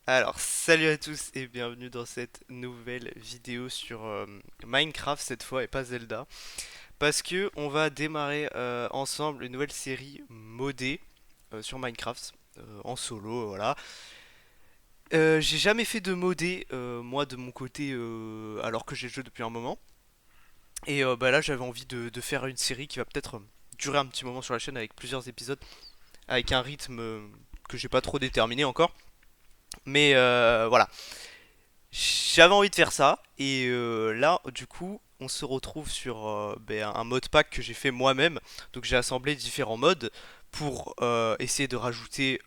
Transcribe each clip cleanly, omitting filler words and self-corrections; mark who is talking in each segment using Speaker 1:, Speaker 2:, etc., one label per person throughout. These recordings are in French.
Speaker 1: Alors, salut à tous et bienvenue dans cette nouvelle vidéo sur Minecraft cette fois et pas Zelda. Parce que on va démarrer ensemble une nouvelle série modée sur Minecraft en solo, voilà. J'ai jamais fait de modé moi de mon côté alors que j'ai le jeu depuis un moment. Et bah là j'avais envie de faire une série qui va peut-être durer un petit moment sur la chaîne avec plusieurs épisodes, avec un rythme que j'ai pas trop déterminé encore. Mais voilà. J'avais envie de faire ça et là du coup on se retrouve sur un mode pack que j'ai fait moi-même. Donc j'ai assemblé différents modes pour essayer de rajouter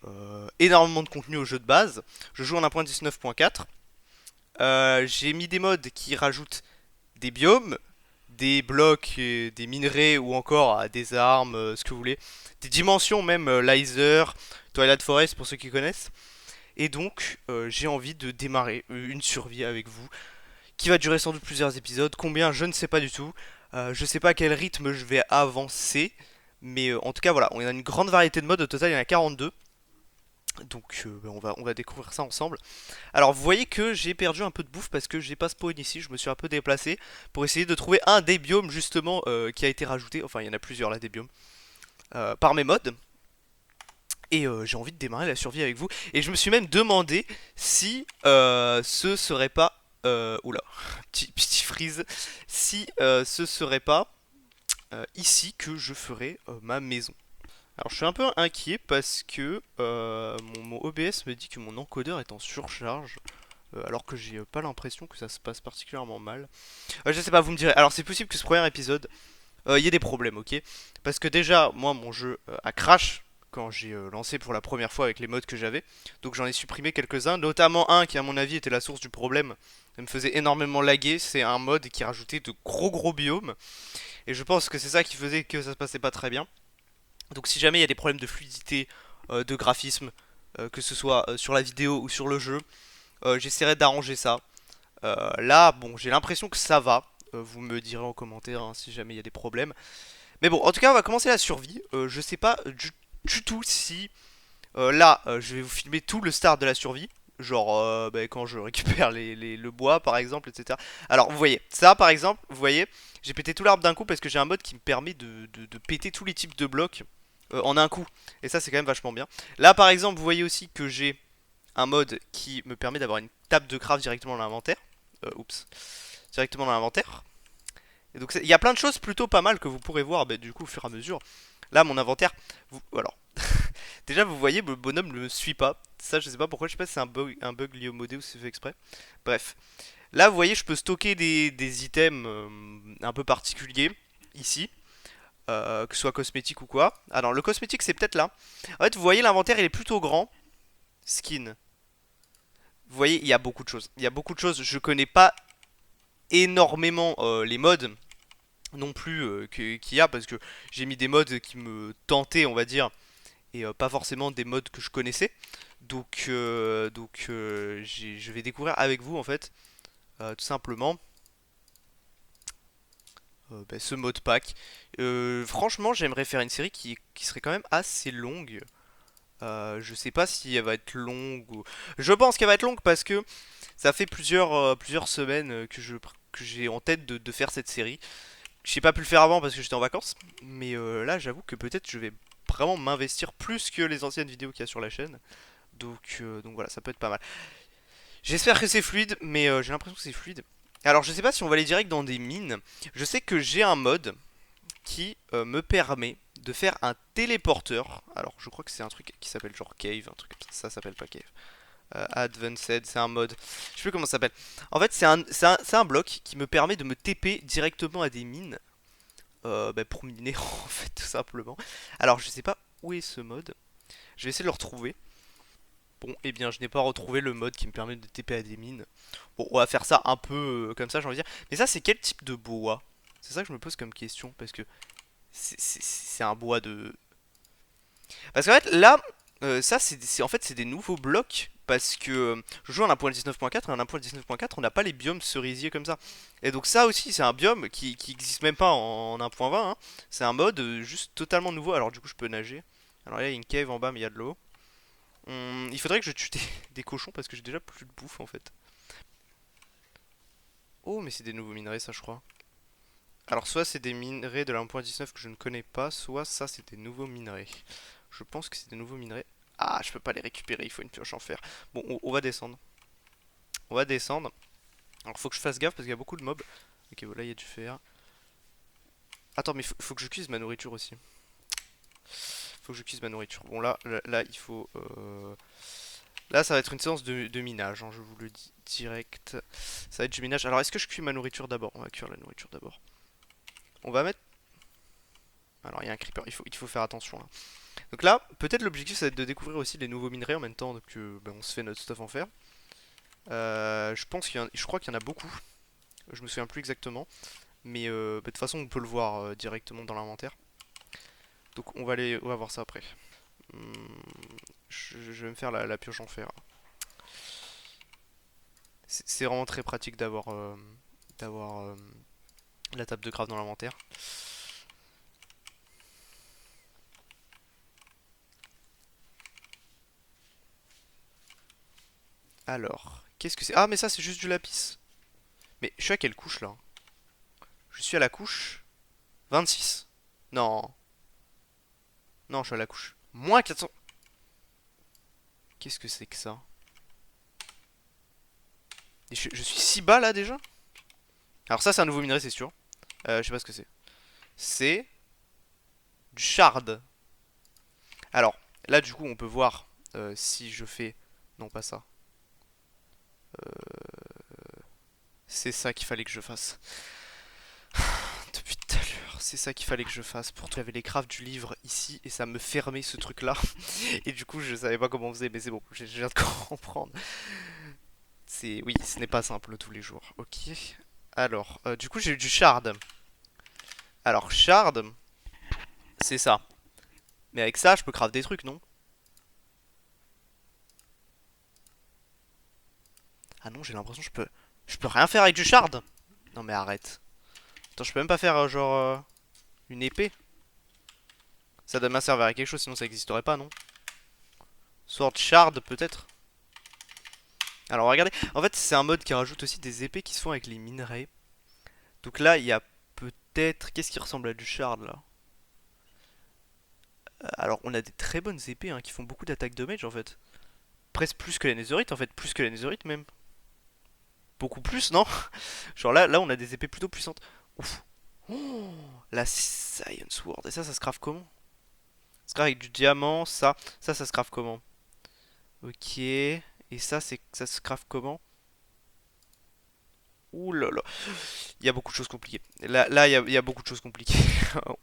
Speaker 1: énormément de contenu au jeu de base. Je joue en 1.19.4. J'ai mis des modes qui rajoutent des biomes, des blocs, des minerais ou encore des armes, ce que vous voulez. Des dimensions même, laser, Twilight Forest pour ceux qui connaissent. Et donc, j'ai envie de démarrer une survie avec vous, qui va durer sans doute plusieurs épisodes. Combien, je ne sais pas du tout. Je ne sais pas à quel rythme je vais avancer. Mais en tout cas, voilà, on a une grande variété de modes. Au total, il y en a 42. Donc, on va découvrir ça ensemble. Alors, vous voyez que j'ai perdu un peu de bouffe parce que j'ai pas spawn ici. Je me suis un peu déplacé pour essayer de trouver un des biomes, justement, qui a été rajouté. Enfin, il y en a plusieurs là, des biomes. Par mes mods. Et j'ai envie de démarrer la survie avec vous. Et je me suis même demandé si ce serait pas. Oula, petit freeze. Si ce serait pas ici que je ferais ma maison. Alors je suis un peu inquiet parce que mon OBS me dit que mon encodeur est en surcharge. Alors que j'ai pas l'impression que ça se passe particulièrement mal. Je sais pas, vous me direz. Alors c'est possible que ce premier épisode il y a des problèmes, ok? Parce que déjà, moi, mon jeu a crash quand j'ai lancé pour la première fois avec les modes que j'avais. Donc j'en ai supprimé quelques-uns, notamment un qui, à mon avis, était la source du problème. Ça me faisait énormément laguer. C'est un mode qui rajoutait de gros biomes. Et je pense que c'est ça qui faisait que ça se passait pas très bien. Donc si jamais il y a des problèmes de fluidité, de graphisme, que ce soit sur la vidéo ou sur le jeu, j'essaierai d'arranger ça. Là, bon, j'ai l'impression que ça va. Vous me direz en commentaire hein, si jamais il y a des problèmes. Mais bon, en tout cas, on va commencer la survie. Je sais pas du tout si là, je vais vous filmer tout le start de la survie. Genre, quand je récupère le bois, par exemple, etc. Alors, vous voyez, ça, par exemple, vous voyez, j'ai pété tout l'arbre d'un coup parce que j'ai un mode qui me permet de péter tous les types de blocs en un coup. Et ça, c'est quand même vachement bien. Là, par exemple, vous voyez aussi que j'ai un mode qui me permet d'avoir une table de craft directement dans l'inventaire. Oups. Directement dans l'inventaire. Et donc il y a plein de choses plutôt pas mal que vous pourrez voir du coup au fur et à mesure. Là mon inventaire, alors déjà vous voyez le bonhomme ne me suit pas. Ça je sais pas pourquoi, je sais pas si c'est un bug lié au modé ou si c'est fait exprès. Bref. Là vous voyez je peux stocker des items un peu particuliers ici. Que ce soit cosmétique ou quoi. Alors le cosmétique c'est peut-être là. En fait vous voyez l'inventaire il est plutôt grand. Skin. Vous voyez il y a beaucoup de choses. Il y a beaucoup de choses. Je connais pas énormément les modes non plus qu'il y a parce que j'ai mis des modes qui me tentaient on va dire et pas forcément des modes que je connaissais donc je vais découvrir avec vous en fait tout simplement ce mode pack. Franchement j'aimerais faire une série qui serait quand même assez longue. Je sais pas si elle va être longue ou... Je pense qu'elle va être longue parce que ça fait plusieurs semaines que j'ai en tête de faire cette série. J'ai pas pu le faire avant parce que j'étais en vacances, mais là j'avoue que peut-être je vais vraiment m'investir plus que les anciennes vidéos qu'il y a sur la chaîne. Donc voilà, ça peut être pas mal. J'espère que c'est fluide, mais j'ai l'impression que c'est fluide. Alors je sais pas si on va aller direct dans des mines. Je sais que j'ai un mode qui me permet de faire un téléporteur. Alors je crois que c'est un truc qui s'appelle genre Cave, un truc comme ça s'appelle pas Cave. Advanced, c'est un mode. Je sais plus comment ça s'appelle. En fait, c'est un bloc qui me permet de me TP directement à des mines pour miner en fait tout simplement. Alors je sais pas où est ce mode. Je vais essayer de le retrouver. Bon, eh bien je n'ai pas retrouvé le mode qui me permet de TP à des mines. Bon, on va faire ça un peu comme ça, j'ai envie de dire. Mais ça, c'est quel type de bois? C'est ça que je me pose comme question parce que c'est un bois de. Parce qu'en fait là, ça en fait c'est des nouveaux blocs parce que je joue en 1.19.4 et en 1.19.4 on n'a pas les biomes cerisiers comme ça. Et donc ça aussi c'est un biome qui existe même pas en 1.20 hein. C'est un mode juste totalement nouveau. Alors du coup je peux nager. Alors là il y a une cave en bas mais il y a de l'eau. Il faudrait que je tue des cochons parce que j'ai déjà plus de bouffe en fait. Oh, mais c'est des nouveaux minerais, ça, je crois. Alors, soit c'est des minerais de la 1.19 que je ne connais pas, soit ça, c'est des nouveaux minerais. Je pense que c'est des nouveaux minerais. Ah, je peux pas les récupérer, il faut une pioche en fer. Bon, on va descendre. On va descendre. Alors, faut que je fasse gaffe parce qu'il y a beaucoup de mobs. Ok, voilà, il y a du fer. Attends, mais faut que je cuise ma nourriture aussi. Faut que je cuise ma nourriture. Bon, là il faut. Là, ça va être une séance de minage, hein, je vous le dis direct. Ça va être du minage. Alors, est-ce que je cuis ma nourriture d'abord? On va cuire la nourriture d'abord. On va mettre. Alors, il y a un creeper, il faut faire attention là. Donc là, peut-être l'objectif, ça va être de découvrir aussi les nouveaux minerais en même temps que on se fait notre stuff en fer. Je pense je crois qu'il y en a beaucoup. Je me souviens plus exactement. Mais bah, de toute façon, on peut le voir directement dans l'inventaire. Donc on va voir ça après. Hum, je vais me faire la pioche en fer. C'est vraiment très pratique d'avoir la table de craft dans l'inventaire. Alors, qu'est-ce que c'est? Ah, mais ça, c'est juste du lapis. Mais je suis à quelle couche là? Je suis à la couche 26. Non, non, je suis à la couche moins 400. Qu'est-ce que c'est que ça? Et je suis si bas là déjà? Alors, ça, c'est un nouveau minerai, c'est sûr. Je sais pas ce que c'est. C'est du shard. Alors, là, du coup, on peut voir si je fais. Non, pas ça. C'est ça qu'il fallait que je fasse. Depuis tout à l'heure, c'est ça qu'il fallait que je fasse. Pourtant, j'avais les crafts du livre ici et ça me fermait ce truc là. Et du coup, je savais pas comment on faisait, mais c'est bon, j'ai viens de comprendre. Oui, ce n'est pas simple tous les jours. Ok. Alors, du coup, j'ai eu du shard. Alors, shard, c'est ça. Mais avec ça, je peux craft des trucs, non? Ah non, j'ai l'impression que je peux rien faire avec du shard. Non mais arrête. Attends, je peux même pas faire genre une épée. Ça doit bien servir à quelque chose, sinon ça existerait pas, non? Sword shard peut-être. Alors regardez, en fait c'est un mode qui rajoute aussi des épées qui se font avec les minerais. Donc là il y a peut-être... Qu'est-ce qui ressemble à du shard là? Alors on a des très bonnes épées hein, qui font beaucoup d'attaques de mage en fait. Presque plus que la netherite en fait, plus que la netherite même. Beaucoup plus, non? Genre là on a des épées plutôt puissantes. Ouf. Oh, la Science Sword. Et ça se crave comment? Ça se crave avec du diamant, ça se crave comment? Ok. Et ça se crave comment? Ouh là là. Il y a beaucoup de choses compliquées. Là il y a beaucoup de choses compliquées.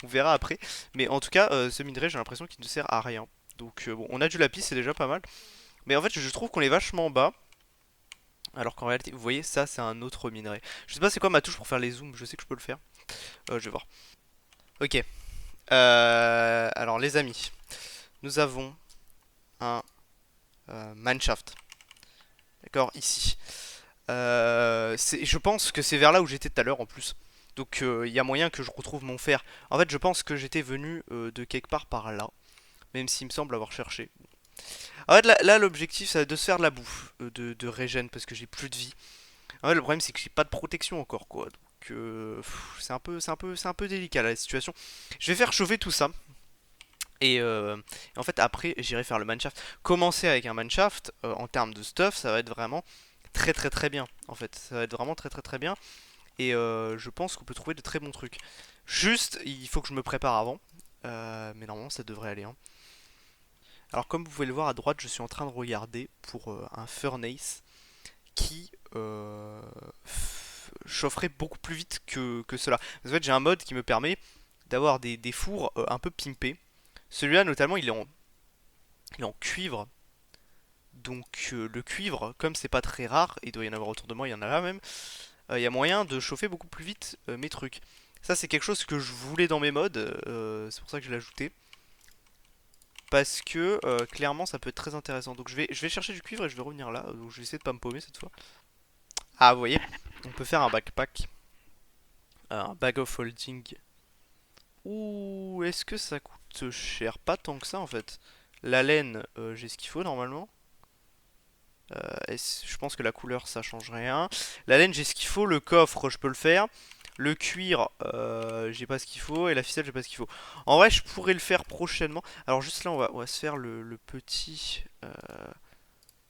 Speaker 1: On verra après. Mais en tout cas, ce minerai, j'ai l'impression qu'il ne sert à rien. Donc bon, on a du lapis, c'est déjà pas mal. Mais en fait, je trouve qu'on est vachement bas. Alors qu'en réalité, vous voyez, ça c'est un autre minerai. Je sais pas c'est quoi ma touche pour faire les zooms, je sais que je peux le faire. Je vais voir. Ok. Alors les amis, nous avons un mineshaft. D'accord, ici. Je pense que c'est vers là où j'étais tout à l'heure en plus. Donc il y a moyen que je retrouve mon fer. En fait, je pense que j'étais venu de quelque part par là. Même s'il me semble avoir cherché. En fait, là l'objectif, c'est de se faire de la bouffe, de régène, parce que j'ai plus de vie. En fait, le problème, c'est que j'ai pas de protection encore, quoi. Donc, c'est un peu délicat la situation. Je vais faire chauffer tout ça. Et en fait, après, j'irai faire le mineshaft. Commencer avec un mineshaft, en termes de stuff, ça va être vraiment très très très bien. En fait, ça va être vraiment très très très bien. Et je pense qu'on peut trouver de très bons trucs. Juste, il faut que je me prépare avant. Mais normalement, ça devrait aller, hein. Alors, comme vous pouvez le voir à droite, je suis en train de regarder pour un furnace qui chaufferait beaucoup plus vite que cela. En fait, j'ai un mode qui me permet d'avoir des fours un peu pimpés. Celui-là, notamment, il est en cuivre. Donc, le cuivre, comme c'est pas très rare, il doit y en avoir autour de moi, il y en a là même, il y a moyen de chauffer beaucoup plus vite mes trucs. Ça, c'est quelque chose que je voulais dans mes mods, c'est pour ça que je l'ai ajouté. Parce que clairement, ça peut être très intéressant. Donc, je vais chercher du cuivre et je vais revenir là. Donc, je vais essayer de pas me paumer cette fois. Ah, vous voyez, on peut faire un backpack, un bag of holding. Ouh, est-ce que ça coûte cher? Pas tant que ça en fait. La laine, j'ai ce qu'il faut normalement. Je pense que la couleur ça change rien. La laine j'ai ce qu'il faut, le coffre je peux le faire. Le cuir j'ai pas ce qu'il faut et la ficelle j'ai pas ce qu'il faut. En vrai je pourrais le faire prochainement. Alors juste là on va se faire le petit...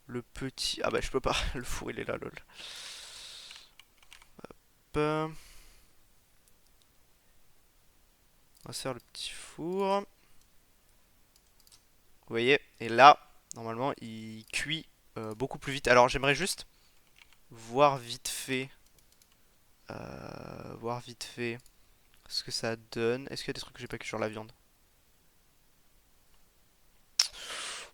Speaker 1: le petit... Ah bah je peux pas, le four il est là lol. On va se faire le petit four. Vous voyez, et là normalement il cuit beaucoup plus vite. Alors j'aimerais juste voir vite fait... voir vite fait ce que ça donne. Est-ce qu'il y a des trucs que j'ai pas cuit sur la viande?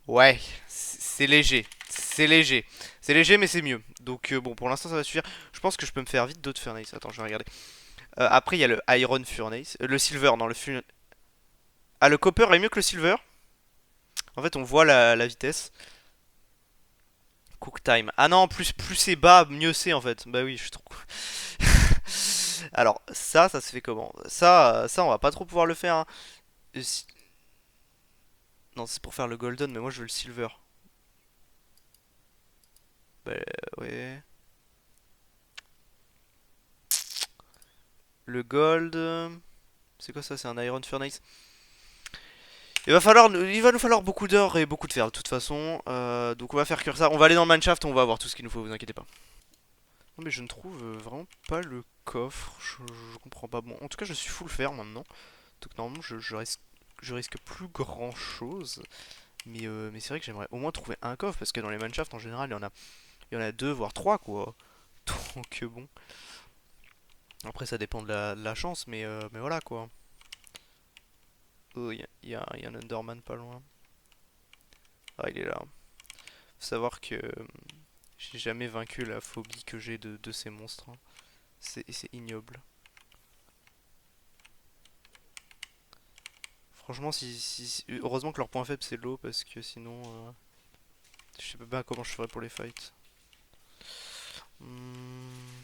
Speaker 1: Ouais, c'est léger. C'est léger. C'est léger, mais c'est mieux. Donc, bon, pour l'instant, ça va suffire. Je pense que je peux me faire vite d'autres furnace. Attends, je vais regarder. Après, il y a le iron furnace. Le silver, non, Ah, le copper est mieux que le silver. En fait, on voit la vitesse. Cook time. Ah non, plus c'est bas, mieux c'est en fait. Bah oui, je trouve. Alors, ça se fait comment? Ça, on va pas trop pouvoir le faire, hein. Si- Non, c'est pour faire le golden, mais moi je veux le silver. Bah ouais. Le gold. C'est quoi ça? C'est un iron furnace. Il va nous falloir beaucoup d'or et beaucoup de fer de toute façon. Donc on va faire cuire ça. On va aller dans le mineshaft, on va avoir tout ce qu'il nous faut, vous inquiétez pas. Non mais je ne trouve vraiment pas le coffre. Je comprends pas. Bon, en tout cas je suis full fer maintenant. Donc normalement je risque plus grand chose. Mais c'est vrai que j'aimerais au moins trouver un coffre parce que dans les mineshafts en général il y en a deux voire trois quoi. Donc bon. Après ça dépend de la chance mais voilà quoi. Oh il y a un Enderman pas loin. Ah il est là. Faut savoir que j'ai jamais vaincu la phobie que j'ai de ces monstres, hein. C'est ignoble. Franchement, heureusement que leur point faible c'est l'eau parce que sinon, je sais pas comment je ferais pour les fights. Hmm,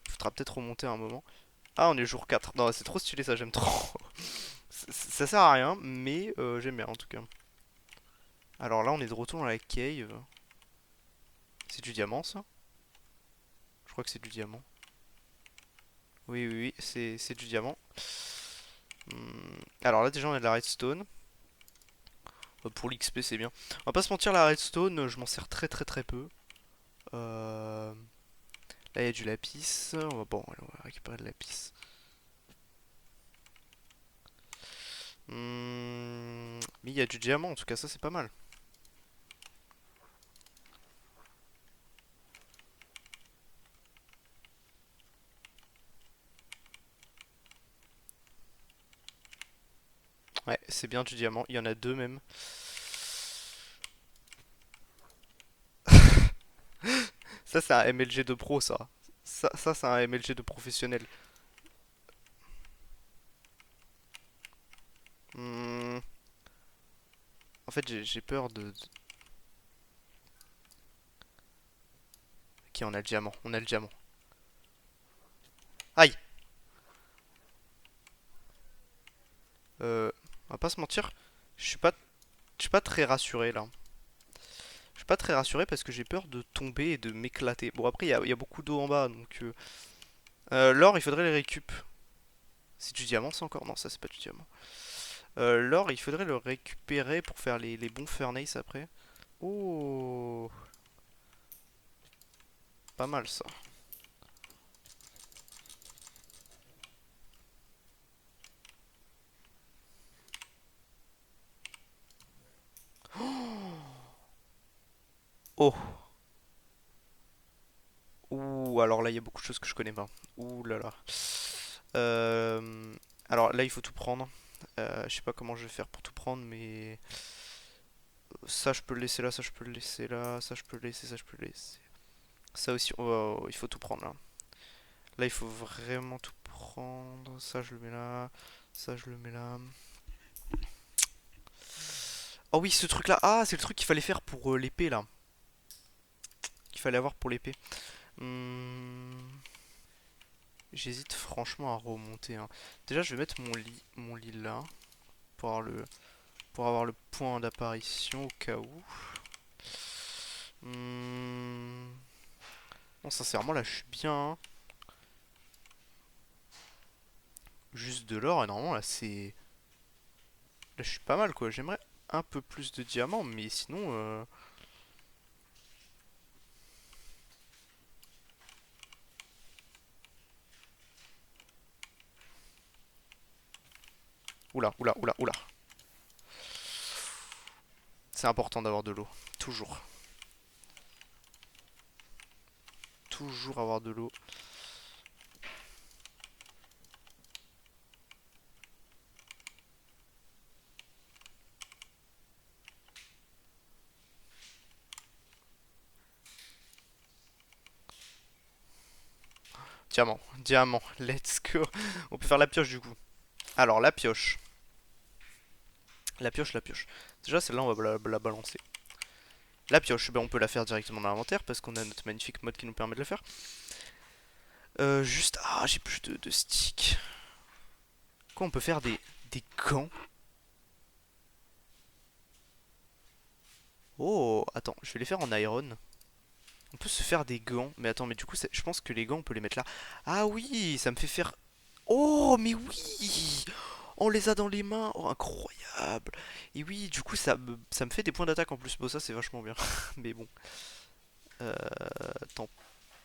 Speaker 1: faudra peut-être remonter à un moment. Ah, on est jour 4. Non, c'est trop stylé ça, j'aime trop. Ça sert à rien, mais j'aime bien en tout cas. Alors là, on est de retour dans la cave. C'est du diamant ça? Je crois que c'est du diamant. Oui, oui, oui, c'est du diamant. Alors là, déjà, on a de la redstone. Pour l'XP, c'est bien. On va pas se mentir, la redstone, je m'en sers très très très peu. Là, il y a du lapis. Bon, allez, on va récupérer le lapis. Mais il y a du diamant, en tout cas, ça c'est pas mal. Ouais, c'est bien du diamant. Il y en a deux même. Ça, c'est un MLG de pro, ça. Ça c'est un MLG de professionnel. Hmm, En fait, j'ai peur Ok, on a le diamant. On a le diamant. Aïe! On va pas se mentir. Je suis pas, je suis pas très rassuré là. Je suis pas très rassuré parce que j'ai peur de tomber et de m'éclater. Bon, après, il y a beaucoup d'eau en bas, donc... l'or, il faudrait les récup. C'est du diamant, ça encore? Non, ça, c'est pas du diamant. L'or, il faudrait le récupérer pour faire les bons furnace après. Oh, pas mal ça. Oh, ouh, alors là, il y a beaucoup de choses que je connais pas. Ouh là là. Euh, alors là, il faut tout prendre. Je sais pas comment je vais faire pour tout prendre, mais ça, je peux le laisser là, ça, je peux le laisser là, ça, je peux le laisser, ça, je peux le laisser. Ça aussi, il faut tout prendre là. Là, il faut vraiment tout prendre. Ça, je le mets là. Ça, je le mets là. Oh oui, ce truc là. Ah, c'est le truc qu'il fallait faire pour l'épée là. Qu'il fallait avoir pour l'épée. Hmm, J'hésite franchement à remonter, hein. Déjà, je vais mettre mon lit là. Pour avoir pour avoir le point d'apparition au cas où. Hmm. Non, sincèrement, là, je suis bien, hein. Juste de l'or, et normalement, là, c'est... Là, je suis pas mal, quoi. J'aimerais un peu plus de diamants, mais sinon... Oula, oula, oula, oula. C'est important d'avoir de l'eau. Toujours. Toujours avoir de l'eau. Diamant, diamant, let's go. On peut faire la pioche du coup. Alors, la pioche. La pioche, la pioche. Déjà, celle-là, on va la balancer. La pioche, ben, on peut la faire directement dans l'inventaire parce qu'on a notre magnifique mode qui nous permet de le faire. Juste... Ah, j'ai plus de sticks. Quoi, on peut faire des gants? Oh, attends, je vais les faire en iron. On peut se faire des gants. Mais attends, mais du coup, je pense que les gants, on peut les mettre là. Ah oui, ça me fait faire... Oh, mais oui! On les a dans les mains. Oh, incroyable. Et oui, du coup, ça me fait des points d'attaque en plus. Bon, ça, c'est vachement bien. Mais bon. Euh, Attends,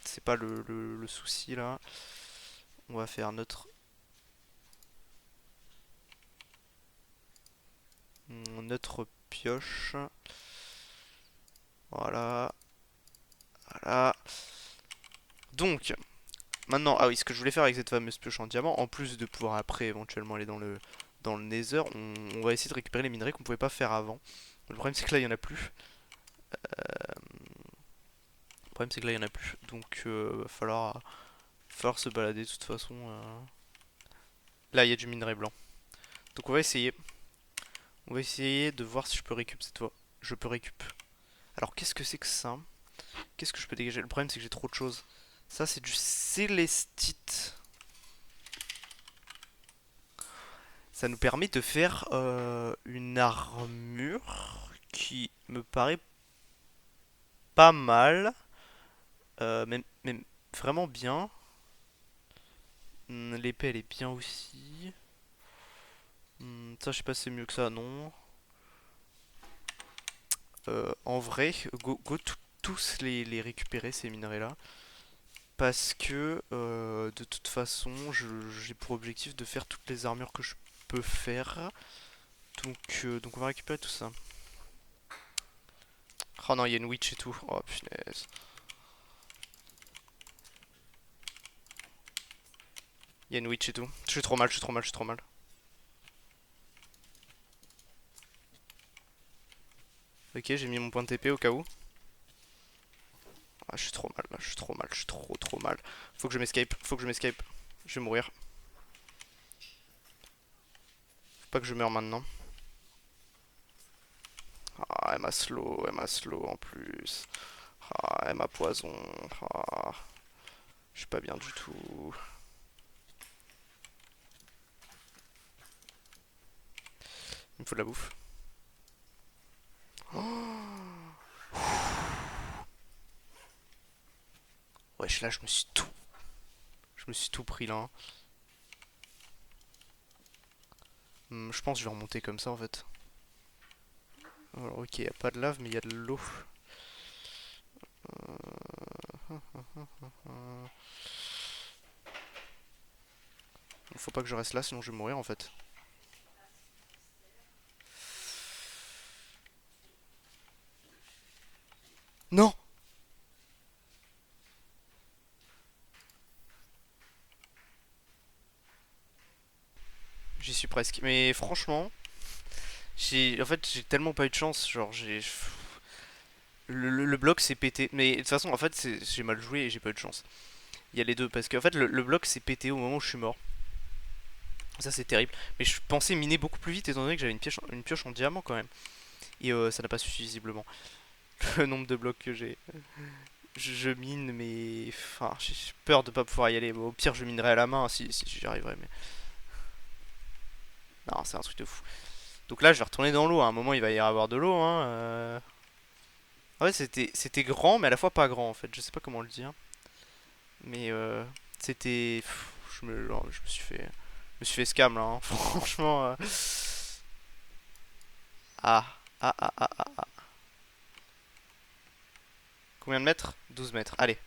Speaker 1: c'est pas le souci, là. On va faire notre pioche. Voilà. Voilà. Donc, maintenant, ah oui, ce que je voulais faire avec cette fameuse pioche en diamant, en plus de pouvoir après éventuellement aller dans le Nether, on va essayer de récupérer les minerais qu'on pouvait pas faire avant. Le problème c'est que là il y en a plus. Le problème c'est que là il y en a plus. Donc va falloir se balader de toute façon. Là il y a du minerai blanc. Donc on va essayer. On va essayer de voir si je peux récup cette fois. Je peux récup. Alors qu'est-ce que c'est que ça? Qu'est-ce que je peux dégager? Le problème c'est que j'ai trop de choses. Ça c'est du célestite. Ça nous permet de faire une armure qui me paraît pas mal, même vraiment bien. L'épée elle est bien aussi. Ça je sais pas si c'est mieux que ça, non. En vrai, go tous les récupérer ces minerais là. Parce que de toute façon j'ai pour objectif de faire toutes les armures que je peux faire. Donc on va récupérer tout ça. Oh non, il y a une witch et tout. Oh punaise. Il y a une witch et tout. Je suis trop mal, je suis trop mal, je suis trop mal. Ok, j'ai mis mon point de TP au cas où. Ah, je suis trop mal là, je suis trop mal, je suis trop mal. Faut que je m'escape, faut que je m'escape. Je vais mourir. Faut pas que je meure maintenant. Ah, elle m'a slow en plus. Ah, elle m'a poison. Ah, je suis pas bien du tout. Il me faut de la bouffe. Oh, wesh, là, je me suis tout pris là, hein. Je pense que je vais remonter comme ça en fait. Alors, ok, y a pas de lave, mais il y a de l'eau. Faut pas que je reste là, sinon je vais mourir en fait. Non! J'y suis presque. Mais franchement, en fait, j'ai tellement pas eu de chance. Genre, le bloc s'est pété. Mais de toute façon, en fait, j'ai mal joué et j'ai pas eu de chance. Il y a les deux. Parce qu'en fait, le bloc s'est pété au moment où je suis mort. Ça, c'est terrible. Mais je pensais miner beaucoup plus vite étant donné que j'avais une pioche en diamant quand même. Et ça n'a pas suffi visiblement. Le nombre de blocs que j'ai. Je mine, mais. Enfin, j'ai peur de pas pouvoir y aller. Bon, au pire, je minerai à la main si j'y arriverai. Mais. Non, c'est un truc de fou. Donc là, je vais retourner dans l'eau. À un moment, il va y avoir de l'eau. Hein. Ah ouais, c'était grand, mais à la fois pas grand en fait. Je sais pas comment le dire. Mais c'était. Je me suis fait. Je me suis fait scam là. Hein. Franchement. Ah. Ah, ah, ah, ah, ah. Combien de mètres? 12 mètres. Allez.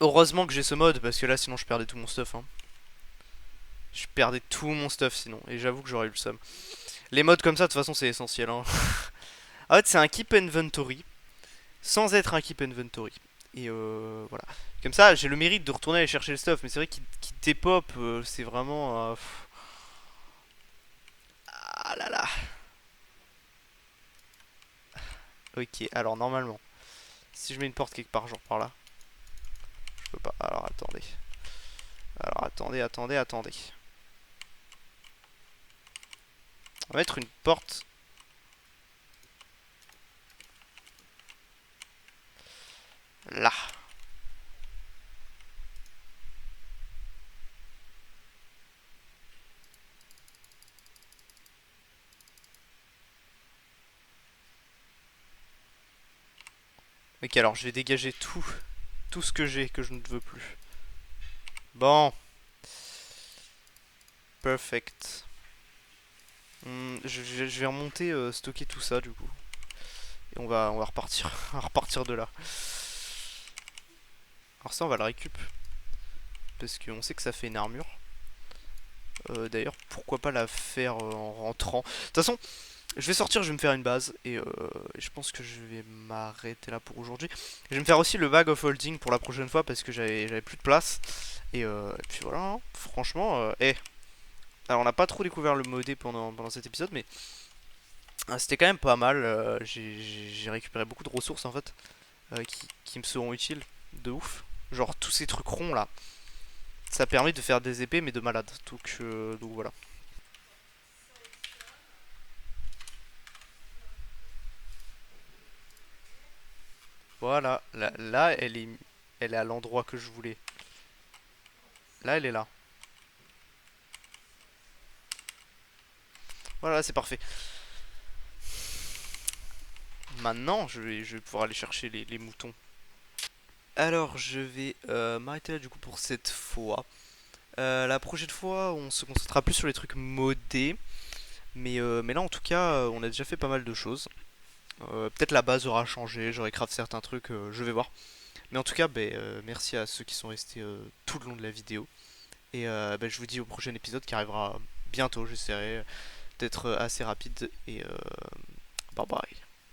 Speaker 1: Heureusement que j'ai ce mode, parce que là, sinon, je perdais tout mon stuff. Hein. Je perdais tout mon stuff sinon. Et j'avoue que j'aurais eu le seum. Les modes comme ça, de toute façon, c'est essentiel. Hein. En fait, c'est un keep inventory. Sans être un keep inventory. Et voilà. Comme ça, j'ai le mérite de retourner aller chercher le stuff. Mais c'est vrai qu'il dépop, c'est vraiment. Ah là là. Ok, alors normalement, si je mets une porte quelque part, genre par là, je peux pas. Alors attendez. Alors attendez, attendez, attendez. On va mettre une porte là. Ok, alors je vais dégager tout ce que j'ai que je ne veux plus. Bon, perfect. Je vais remonter, stocker tout ça du coup. Et on va repartir, on va repartir de là. Alors ça, on va le récup. Parce qu'on sait que ça fait une armure. D'ailleurs, pourquoi pas la faire en rentrant. De toute façon, je vais sortir, je vais me faire une base. Et je pense que je vais m'arrêter là pour aujourd'hui. Je vais me faire aussi le bag of holding pour la prochaine fois parce que j'avais plus de place. Et puis voilà, hein. Franchement, alors on n'a pas trop découvert le modé pendant cet épisode, mais c'était quand même pas mal. J'ai récupéré beaucoup de ressources en fait qui me seront utiles de ouf. Genre tous ces trucs ronds là. Ça permet de faire des épées mais de malade. Donc voilà. Voilà. Là, elle est à l'endroit que je voulais. Là, elle est là. Voilà, c'est parfait. Maintenant, je vais pouvoir aller chercher les moutons. Alors, je vais m'arrêter là du coup pour cette fois. La prochaine fois, on se concentrera plus sur les trucs modés. Mais là, en tout cas, on a déjà fait pas mal de choses. Peut-être la base aura changé, j'aurai craft certains trucs, je vais voir. Mais en tout cas, merci à ceux qui sont restés tout le long de la vidéo. Et je vous dis au prochain épisode qui arrivera bientôt, j'essaierai d'être assez rapide. Et bye bye.